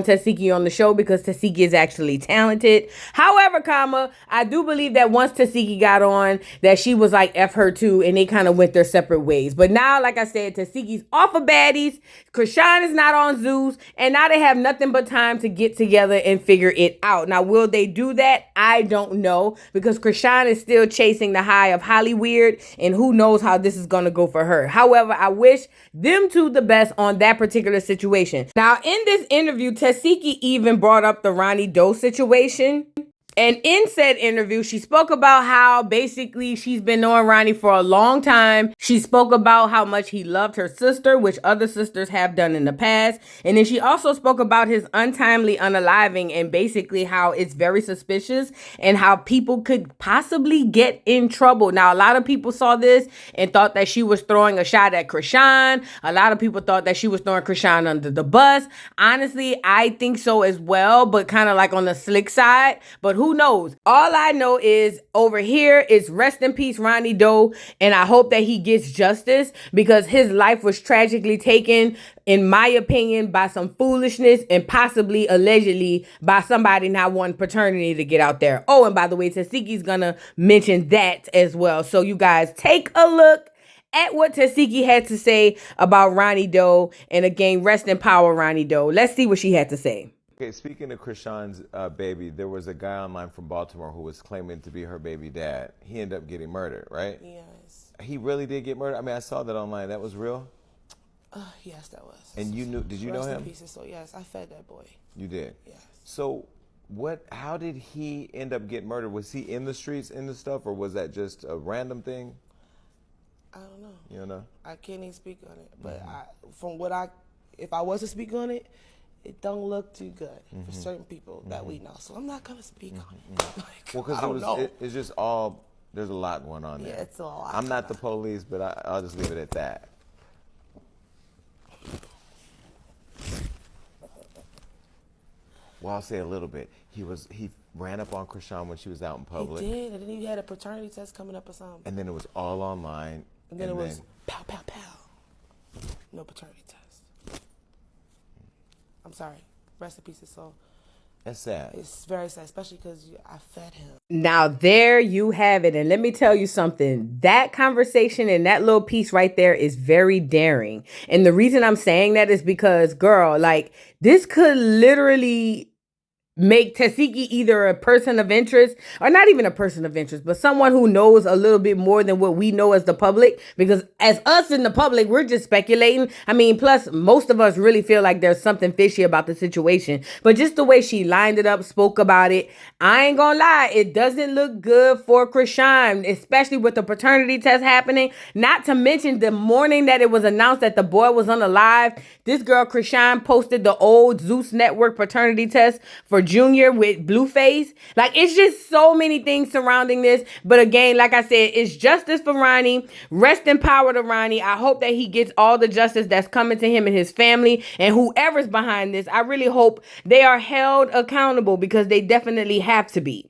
want Tesehki on the show because Tesehki is actually talented. However, I do believe that once Tesehki got on, that she was like F her too, and they kind of went their separate ways. But now, like I said, Tesehki's off of baddies, Chrisean is not on Zeus, and now they have nothing but time to get together and figure it out. Now, will they do that? I don't know, because Chrisean is still chasing the high of Hollyweird, and who knows how this is going to go for her. However, I wish them two the best on that particular situation. Now, in this interview, Tesehki even brought up the Ronnie Doe situation. And in said interview, she spoke about how basically she's been knowing Ronnie for a long time. She spoke about how much he loved her sister, which other sisters have done in the past. And then she also spoke about his untimely unaliving and basically how it's very suspicious and how people could possibly get in trouble. Now, a lot of people saw this and thought that she was throwing a shot at Chrisean. A lot of people thought that she was throwing Chrisean under the bus. Honestly, I think so as well, but kind of like on the slick side. But who knows? All I know is over here is rest in peace Ronnie Doe, and I hope that he gets justice because his life was tragically taken, in my opinion, by some foolishness and possibly allegedly by somebody not wanting paternity to get out there. Oh, and by the way, Tesehki's gonna mention that as well. So you guys take a look at what Tesehki had to say about Ronnie Doe, and again, rest in power Ronnie Doe. Let's see what she had to say. Okay, speaking of Chrisean's baby, there was a guy online from Baltimore who was claiming to be her baby dad. He ended up getting murdered, right? Yes. He really did get murdered? I mean, I saw that online. That was real? Yes, that was. And you knew, did you know him? Pieces, so yes, I fed that boy. You did? Yes. So how did he end up getting murdered? Was he in the streets, in the stuff, or was that just a random thing? I don't know. You don't know? I can't even speak on it. But if I was to speak on it, it don't look too good for certain people that we know. So I'm not going to speak on it. Like, well, because it's just all, there's a lot going on there. Yeah, it's a lot. I'm not the police, but I'll just leave it at that. Well, I'll say a little bit. He ran up on Chrisean when she was out in public. He did, and then he had a paternity test coming up or something. And then it was all online. And then it was pow, pow, pow. No paternity test. I'm sorry. Rest in peace, his soul. That's sad. It's very sad, especially because I fed him. Now, there you have it. And let me tell you something. That conversation and that little piece right there is very daring. And the reason I'm saying that is because, girl, like, this could literally make Tesehki either a person of interest, or not even a person of interest, but someone who knows a little bit more than what we know as the public. Because as us in the public, we're just speculating. I mean, plus most of us really feel like there's something fishy about the situation. But just the way she lined it up, spoke about it, I ain't gonna lie, it doesn't look good for Chrisean, especially with the paternity test happening. Not to mention the morning that it was announced that the boy was unalive, this girl Chrisean posted the old Zeus Network paternity test for Junior with Blueface. Like, it's just so many things surrounding this. But again, like I said, it's justice for Ronnie. Rest in power to Ronnie. I hope that he gets all the justice that's coming to him and his family, and whoever's behind this. I really hope they are held accountable, because they definitely have to be.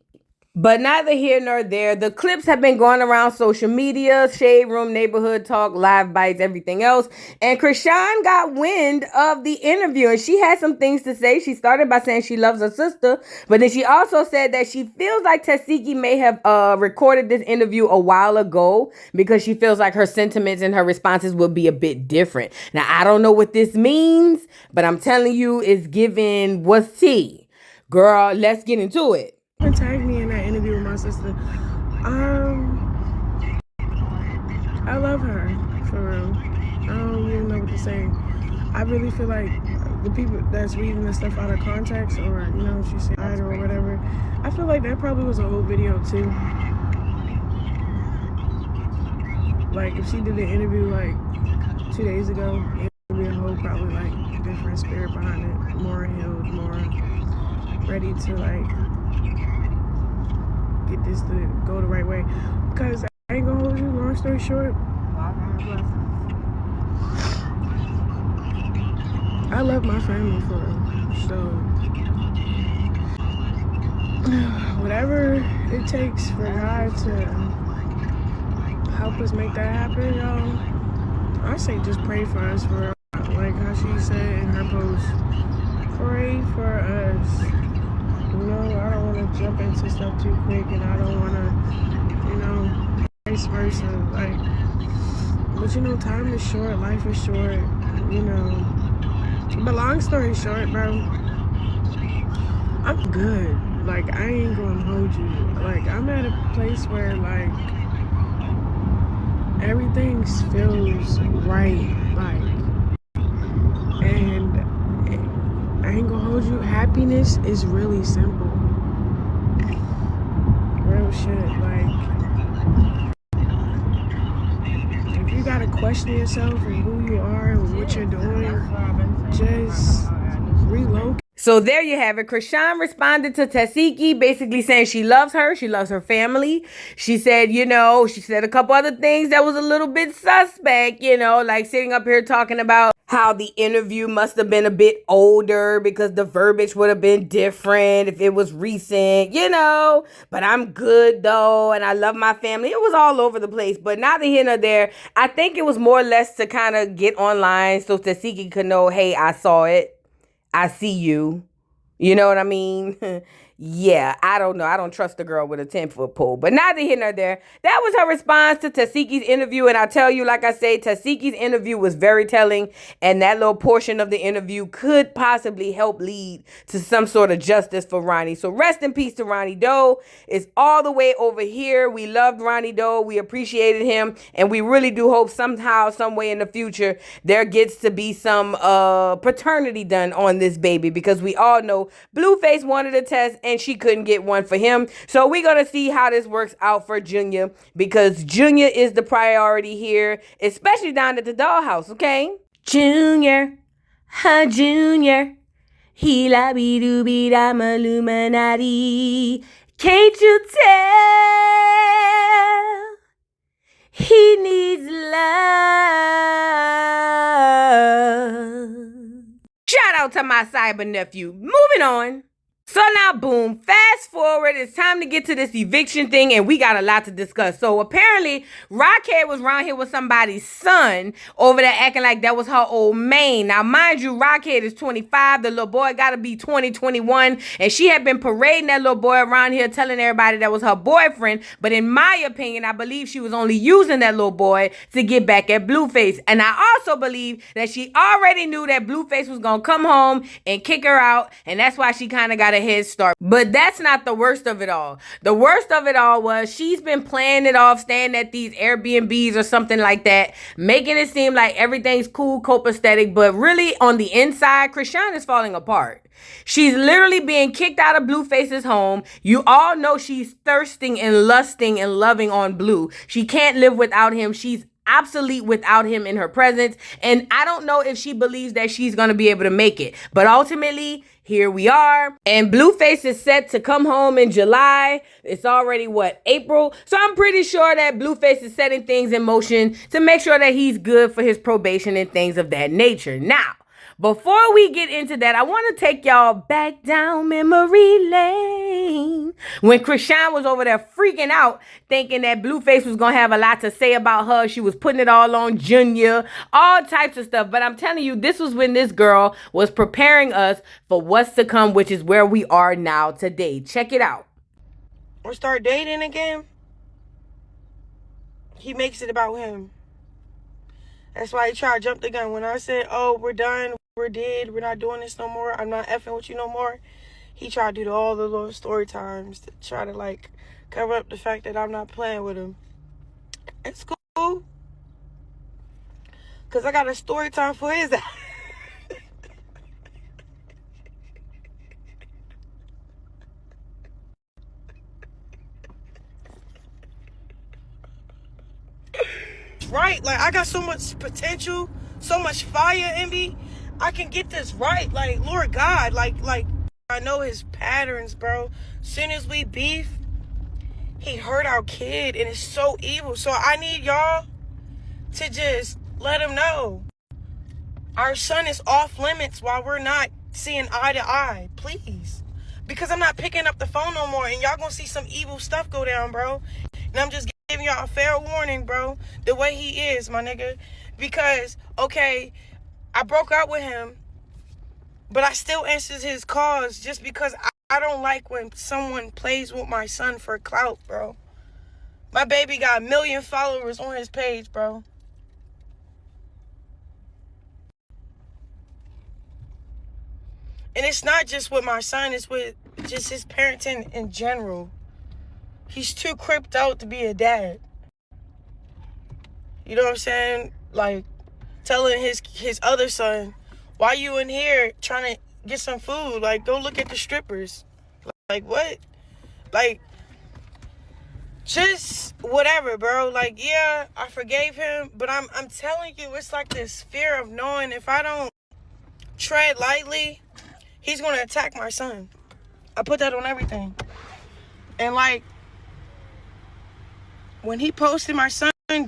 But neither here nor there. The clips have been going around social media, Shade Room, Neighborhood Talk, Live Bites, everything else. And Chrisean got wind of the interview, and she had some things to say. She started by saying she loves her sister, but then she also said that she feels like Tesehki may have recorded this interview a while ago, because she feels like her sentiments and her responses will be a bit different. Now, I don't know what this means, but I'm telling you, it's giving what's tea. Girl, let's get into it. Tagged me in that interview with my sister. I love her, for real. I don't even know what to say. I really feel like the people that's reading the stuff out of context, or, you know, she said or whatever, I feel like that probably was an old video too. Like, if she did the interview like 2 days ago, it would be a whole probably like different spirit behind it, more healed, more ready to like get this to go the right way. Because I ain't gonna hold you, long story short, I love my family, for real. So whatever it takes for God to help us make that happen, y'all, I say just pray for us, for real. Like how she said in her post, pray for us. You know, I don't want to jump into stuff too quick, and I don't want to, you know, vice versa. Like, but you know, time is short, life is short, you know. But long story short, bro, I'm good. Like, I ain't gonna hold you. Like, I'm at a place where, like, everything feels right. Like, and I ain't gonna hold you. Happiness is really simple. Real shit. Like, if you gotta question yourself and who you are and what you're doing, just relocate. So there you have it. Chrisean responded to Tesehki, basically saying she loves her family. She said, you know, she said a couple other things that was a little bit suspect, you know, like sitting up here talking about how the interview must have been a bit older because the verbiage would have been different if it was recent, you know. But I'm good though, and I love my family. It was all over the place, but neither here nor there. I think it was more or less to kind of get online so Tesehki could know, hey, I saw it. I see you. You know what I mean? Yeah, I don't know. I don't trust the girl with a 10-foot pole. But neither here nor there. That was her response to Tesehki's interview. And I tell you, like I say, Tesehki's interview was very telling. And that little portion of the interview could possibly help lead to some sort of justice for Ronnie. So rest in peace to Ronnie Doe. It's all the way over here. We loved Ronnie Doe. We appreciated him. And we really do hope somehow, some way in the future, there gets to be some paternity done on this baby. Because we all know Blueface wanted a test and she couldn't get one for him. So we're going to see how this works out for Junior, because Junior is the priority here, especially down at the dollhouse, okay? Junior, Junior, he la be doo be da Illuminati. Can't you tell? He needs love. Shout out to my cyber nephew. Moving on. So now, boom, fast forward, it's time to get to this eviction thing, and we got a lot to discuss. So apparently, Rockhead was around here with somebody's son over there acting like that was her old man. Now, mind you, Rockhead is 25. The little boy got to be 20, 21, and she had been parading that little boy around here telling everybody that was her boyfriend. But in my opinion, I believe she was only using that little boy to get back at Blueface. And I also believe that she already knew that Blueface was going to come home and kick her out, and that's why she kind of got a head start. But that's not the worst of it all. The worst of it all was she's been playing it off, staying at these Airbnbs or something like that, making it seem like everything's cool, copacetic, but really on the inside, Chrisean is falling apart. She's literally being kicked out of Blueface's home. You all know she's thirsting and lusting and loving on Blue. She can't live without him. She's obsolete without him in her presence. And I don't know if she believes that she's going to be able to make it. But ultimately, here we are. And Blueface is set to come home in July. It's already, April? So I'm pretty sure that Blueface is setting things in motion to make sure that he's good for his probation and things of that nature. Now, before we get into that, I want to take y'all back down memory lane. When Chrisean was over there freaking out, thinking that Blueface was going to have a lot to say about her. She was putting it all on Junior, all types of stuff. But I'm telling you, this was when this girl was preparing us for what's to come, which is where we are now today. Check it out. Or start dating again. He makes it about him. That's why he tried to jump the gun. When I said, oh, we're done, we're dead, we're not doing this no more, I'm not effing with you no more, he tried to do all the little story times to try to, like, cover up the fact that I'm not playing with him. It's cool. Because I got a story time for his ass. Right, like, I got so much potential, so much fire in me. I can get this right. Like, Lord God, like I know his patterns, bro. Soon as we beef, he hurt our kid, and it's so evil. So I need y'all to just let him know our son is off limits while we're not seeing eye to eye, please. Because I'm not picking up the phone no more, and y'all gonna see some evil stuff go down, bro. And I'm just giving y'all a fair warning, bro, the way he is, my nigga. Because, okay, I broke up with him But I still answered his calls just because I don't like when someone plays with my son for clout, bro. My baby got 1 million followers on his page, bro. And it's not just with my son, it's with just his parenting in general. He's too cripped out to be a dad. You know what I'm saying? Like, telling his other son, why you in here trying to get some food? Like, go look at the strippers. Like, what? Like, just whatever, bro. Like, yeah, I forgave him, but I'm telling you, it's like this fear of knowing if I don't tread lightly, he's gonna attack my son. I put that on everything. And like, when he posted my son, I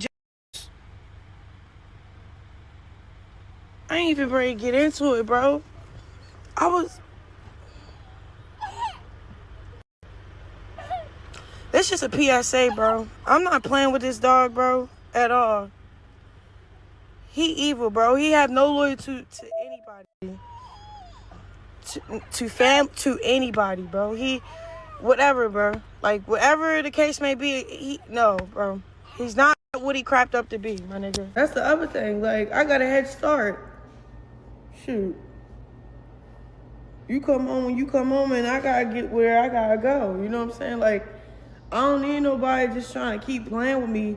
ain't even ready to get into it, bro. It's just a PSA, bro. I'm not playing with this dog, bro, at all. He evil, bro. He have no loyalty to anybody. To anybody, bro. He, whatever, bro. Like, whatever the case may be, no, bro. He's not what he crapped up to be, my nigga. That's the other thing. Like, I got a head start. Shoot. You come home when you come home, and I gotta get where I gotta go. You know what I'm saying? Like, I don't need nobody just trying to keep playing with me.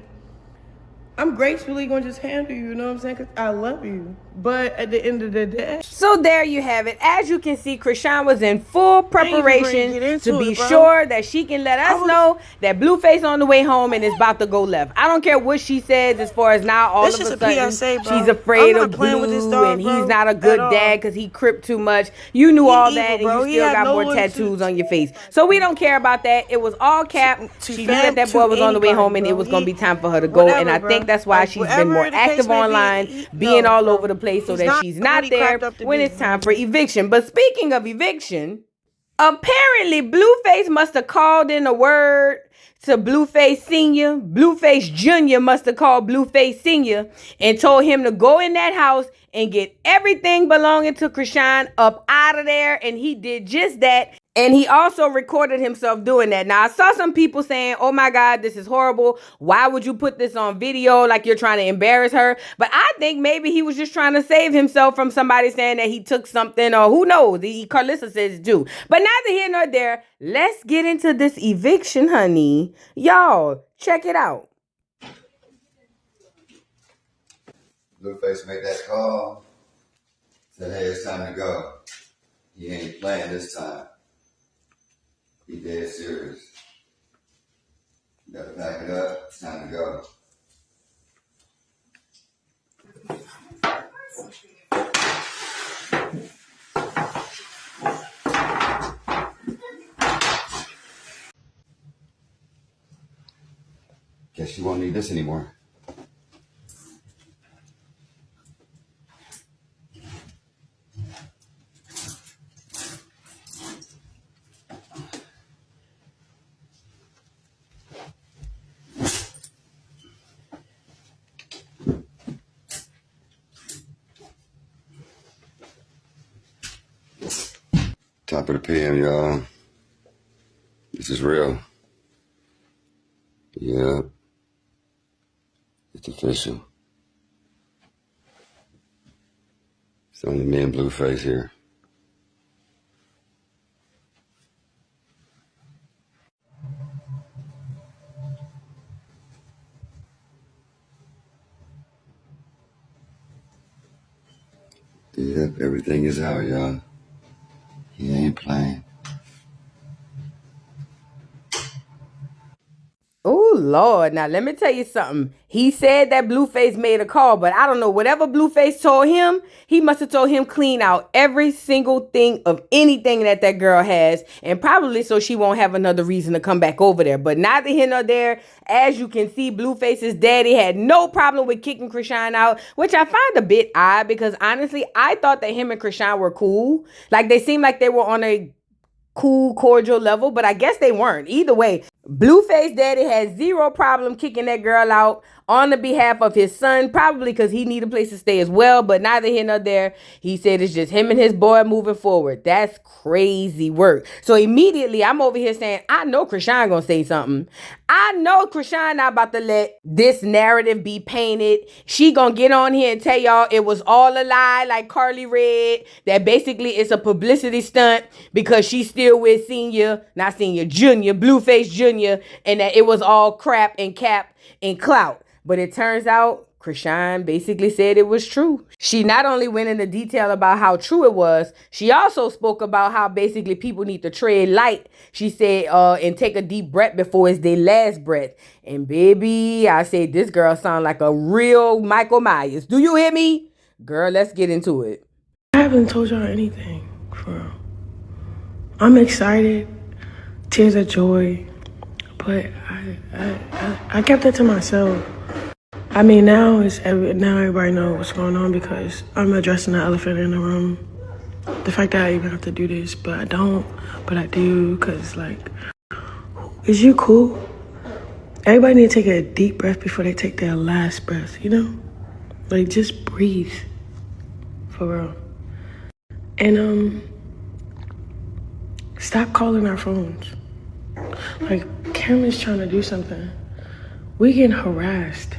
I'm gracefully gonna just handle you, you know what I'm saying? Because I love you. But at the end of the day. So there you have it. As you can see, Chrisean was in full preparation to be bro. sure that she can let us know that Blueface on the way home and is about to go left. I don't care what she says as far as now all of a sudden PSA, bro. she's afraid of playing Blue with this dog, and bro, he's not a good dad because he cripped too much. You knew all evil, that, bro. and you still got more tattoos on your face. So we don't care about that. It was all cap. She knew that boy was on the way home and it was going to be time for her to go. And I think that's why she's been more active online, being all over the place so that she's not there when it's time for eviction. But speaking of eviction, apparently Blueface must have called in a word to Blueface Senior. Blueface Junior must have called Blueface Senior and told him to go in that house and get everything belonging to Chrisean up out of there. And he did just that. And he also recorded himself doing that. Now, I saw some people saying, oh my God, this is horrible. Why would you put this on video like you're trying to embarrass her? But I think maybe he was just trying to save himself from somebody saying that he took something, or who knows. Karlissa says it too. But neither here nor there. Let's get into this eviction, honey. Y'all, check it out. Blueface made that call. Said, hey, it's time to go. He ain't playing this time. He dead serious. You gotta pack it up. It's time to go. Guess you won't need this anymore. Top of the PM, y'all. This is real. Yeah. It's official. It's only me and Blueface here. Yep, everything is out, y'all. He ain't playing. Oh, Lord. Now, let me tell you something. He said that Blueface made a call, but I don't know. Whatever Blueface told him, he must have told him clean out every single thing of anything that girl has, and probably so she won't have another reason to come back over there. But neither here nor there. As you can see, Blueface's daddy had no problem with kicking Chrisean out, which I find a bit odd because, honestly, I thought that him and Chrisean were cool. Like, they seemed like they were on a cool, cordial level, but I guess they weren't. Either way, Blueface daddy had zero problem kicking that girl out. on the behalf of his son, probably because he need a place to stay as well, but neither here nor there. He said it's just him and his boy moving forward. That's crazy work. So immediately I'm over here saying, I know Chrisean gonna say something. I know Chrisean not about to let this narrative be painted. She gonna get on here and tell y'all it was all a lie, like Carly read, that basically it's a publicity stunt because she's still with Junior, Blueface Jr., and that it was all crap and cap and clout. But it turns out Chrisean basically said it was true. She not only went into detail about how true it was, she also spoke about how basically people need to tread light. She said, and take a deep breath before it's their last breath. And baby, I said, this girl sound like a real Michael Myers. Do you hear me? Girl, let's get into it. I haven't told y'all anything, for real. I'm excited, tears of joy, but I kept it to myself. I mean, now everybody knows what's going on because I'm addressing the elephant in the room. The fact that I even have to do this, but I don't, but I do, because, like, is you cool? Everybody need to take a deep breath before they take their last breath, you know? Like, just breathe, for real. And, stop calling our phones. Like, Cameron's trying to do something. We getting harassed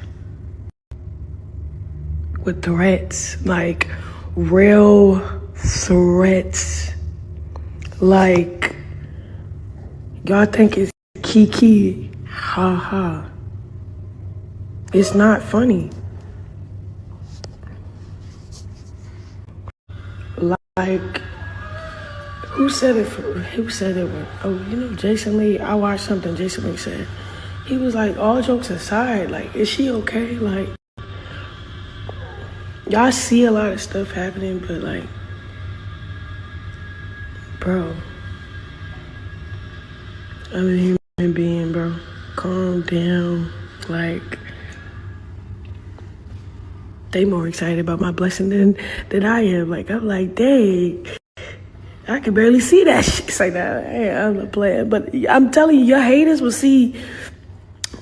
with threats, like real threats. Like, y'all think it's kiki, ha ha. It's not funny. Like, who said it? Oh, you know, Jason Lee. I watched something Jason Lee said. He was like, all jokes aside, like, is she okay? Like, y'all see a lot of stuff happening, but, like, bro, I'm a human being, bro. Calm down. Like, they more excited about my blessing than I am. Like, I'm like, dang, I can barely see that shit. It's like that. Hey, I'm not playing, but I'm telling you, your haters will see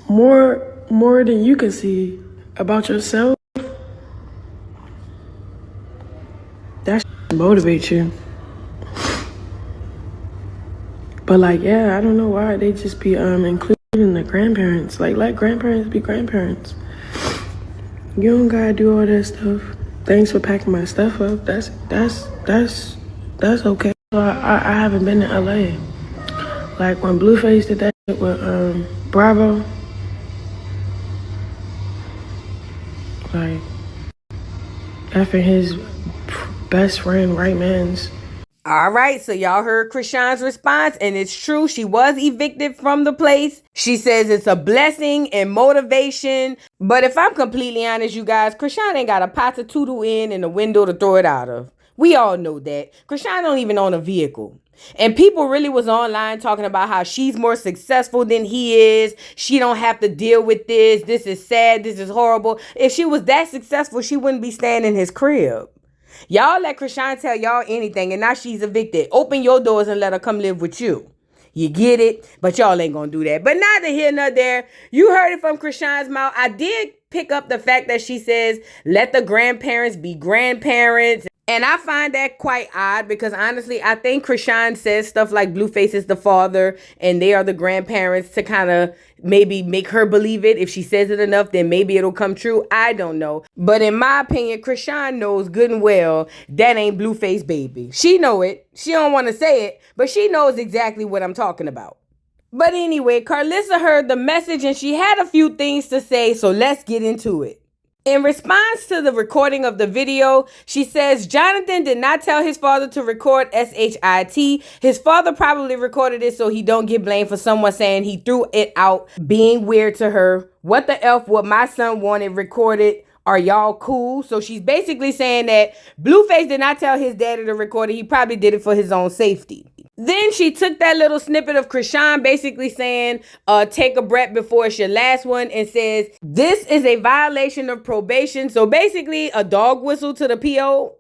more than you can see about yourself. That motivates you. But, like, yeah, I don't know why they just be including the grandparents. Like, let grandparents be grandparents. You don't gotta do all that stuff. Thanks for packing my stuff up. That's okay. I haven't been to LA. Like, when Blueface did that shit with Bravo, like, effing his best friend, right man's. All right, so y'all heard Chrisean's response, and it's true. She was evicted from the place. She says it's a blessing and motivation. But if I'm completely honest, you guys, Chrisean ain't got a pot to toodle in and a window to throw it out of. We all know that. Chrisean don't even own a vehicle. And people really was online talking about how she's more successful than he is. She don't have to deal with this. This is sad. This is horrible. If she was that successful, she wouldn't be staying in his crib. Y'all let Chrisean tell y'all anything, and now she's evicted. Open your doors and let her come live with you. You get it? But y'all ain't gonna do that. But neither here nor there. You heard it from Chrisean's mouth. I did pick up the fact that she says, let the grandparents be grandparents. And I find that quite odd because honestly, I think Chrisean says stuff like Blueface is the father and they are the grandparents to kind of maybe make her believe it. If she says it enough, then maybe it'll come true. I don't know. But in my opinion, Chrisean knows good and well that ain't Blueface baby. She know it. She don't want to say it, but she knows exactly what I'm talking about. But anyway, Karlissa heard the message and she had a few things to say, so let's get into it. In response to the recording of the video, she says Jonathan did not tell his father to record SHIT. His father probably recorded it so he don't get blamed for someone saying he threw it out being weird to her. What the F what my son wanted recorded? Are y'all cool? So she's basically saying that Blueface did not tell his daddy to record it. He probably did it for his own safety. Then she took that little snippet of Chrisean basically saying, take a breath before it's your last one, and says, this is a violation of probation. So basically a dog whistle to the PO.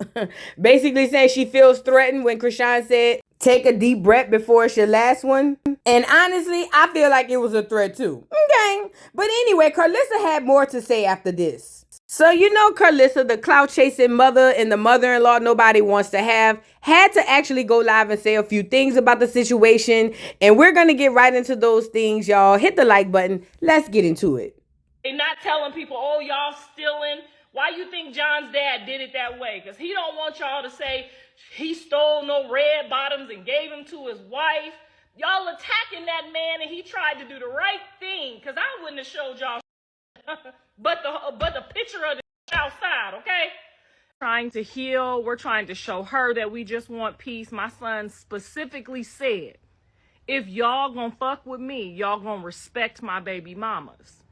Basically saying she feels threatened when Chrisean said, Take a deep breath before it's your last one. And honestly, I feel like it was a threat too. Okay. But anyway, Karlissa had more to say after this. So you know Karlissa, the clout-chasing mother and the mother-in-law nobody wants to have, had to actually go live and say a few things about the situation. And we're going to get right into those things, y'all. Hit the like button. Let's get into it. They're not telling people, oh, y'all stealing. Why you think John's dad did it that way? Because he don't want y'all to say he stole no red bottoms and gave them to his wife. Y'all attacking that man and he tried to do the right thing. Because I wouldn't have showed y'all but the picture of the outside, okay? Trying to heal. We're trying to show her that we just want peace. My son specifically said, if y'all gonna fuck with me, y'all gonna respect my baby mamas.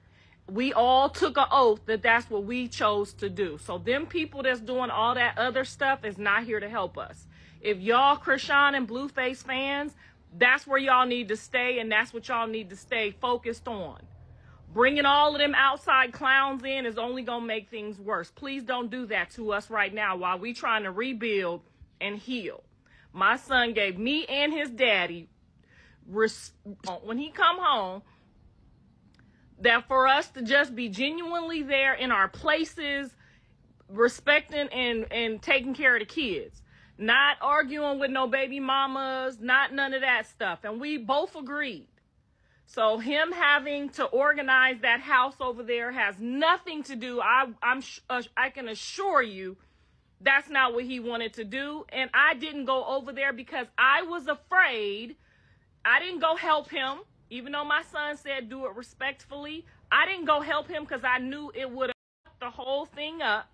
We all took an oath that that's what we chose to do. So them people that's doing all that other stuff is not here to help us. If y'all Chrisean and Blueface fans, that's where y'all need to stay, and that's what y'all need to stay focused on. Bringing all of them outside clowns in is only going to make things worse. Please don't do that to us right now while we trying to rebuild and heal. My son gave me and his daddy, when he come home, that for us to just be genuinely there in our places, respecting and taking care of the kids. Not arguing with no baby mamas, not none of that stuff. And we both agreed. So him having to organize that house over there has nothing to do. I can assure you that's not what he wanted to do. And I didn't go over there because I was afraid. I didn't go help him, even though my son said do it respectfully. I didn't go help him because I knew it would have fucked the whole thing up.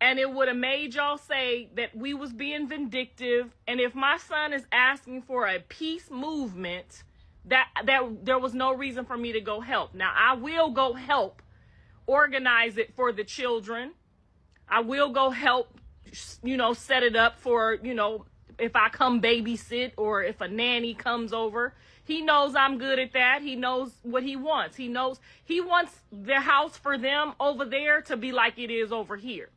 And it would have made y'all say that we was being vindictive. And if my son is asking for a peace movement, that there was no reason for me to go help. Now, I will go help organize it for the children. I will go help, set it up for, if I come babysit or if a nanny comes over. He knows I'm good at that. He knows what he wants. He knows he wants the house for them over there to be like it is over here.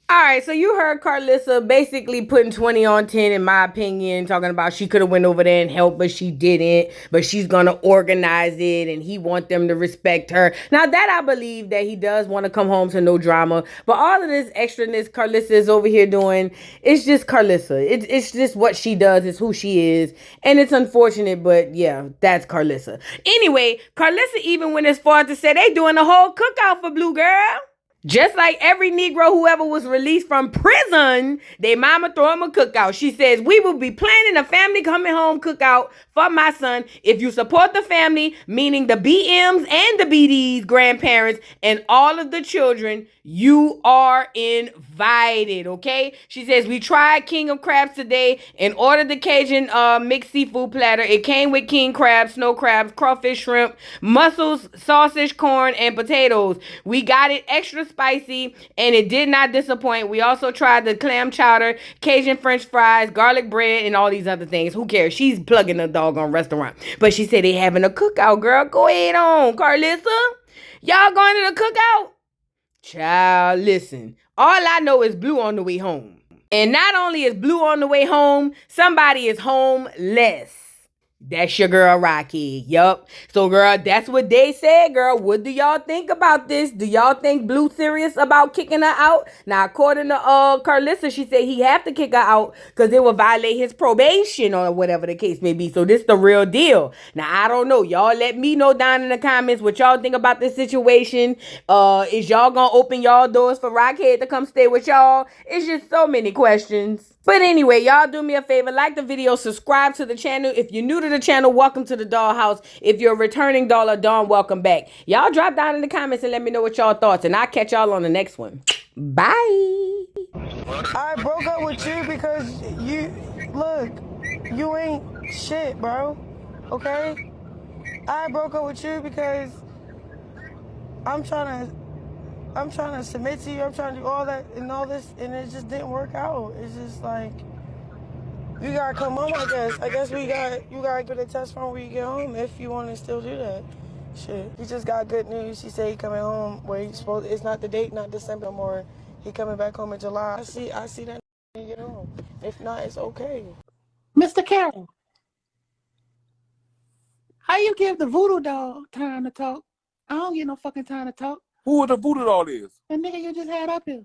All right, so you heard Karlissa basically putting 20 on 10, in my opinion, talking about she could have went over there and helped, but she didn't. But she's going to organize it, and he want them to respect her. Now, that I believe that he does want to come home to no drama. But all of this extraness Karlissa is over here doing, it's just Karlissa. It's just what she does. It's who she is. And it's unfortunate, but yeah, that's Karlissa. Anyway, Karlissa even went as far to say they doing a whole cookout for Blue Girl. Just like every Negro who ever was released from prison, their mama throw him a cookout. She says, we will be planning a family coming home cookout for my son. If you support the family, meaning the BMs and the BDs, grandparents, and all of the children, you are invited, okay? She says, we tried King of Crabs today and ordered the Cajun mixed seafood platter. It came with king crabs, snow crabs, crawfish, shrimp, mussels, sausage, corn, and potatoes. We got it extra spicy and it did not disappoint. We also tried the clam chowder, Cajun French fries, garlic bread, and all these other things. Who cares? She's plugging a doggone restaurant. But she said they having a cookout, girl. Go ahead on, Karlissa. Y'all going to the cookout? Child, listen. All I know is Blue on the way home. And not only is Blue on the way home, somebody is homeless. That's your girl, Rocky. Yup. So, girl, that's what they said, girl. What do y'all think about this? Do y'all think Blue serious about kicking her out? Now, according to Karlissa, she said he have to kick her out because it will violate his probation or whatever the case may be. So, this the real deal. Now, I don't know. Y'all let me know down in the comments what y'all think about this situation. Is y'all gonna open y'all doors for Rockhead to come stay with y'all? It's just so many questions. But anyway, y'all do me a favor, like the video, subscribe to the channel. If you're new to the channel, welcome to the dollhouse. If you're a returning dollar Dawn, welcome back. Y'all drop down in the comments and let me know what y'all thoughts, and I'll catch y'all on the next one. Bye. I broke up with you because you ain't shit, bro. Okay? I broke up with you because I'm trying to submit to you. I'm trying to do all that and all this, and it just didn't work out. It's just like, you gotta come home, I guess. I guess you gotta get a test from where you get home if you want to still do that. Shit. He just got good news. He said he coming home where he's supposed. It's not the date, not December no more. He coming back home in July. I see that when you get home. If not, it's okay. Mr. Carroll, how you give the voodoo doll time to talk? I don't get no fucking time to talk. Who the voodoo doll is? The nigga you just had up here.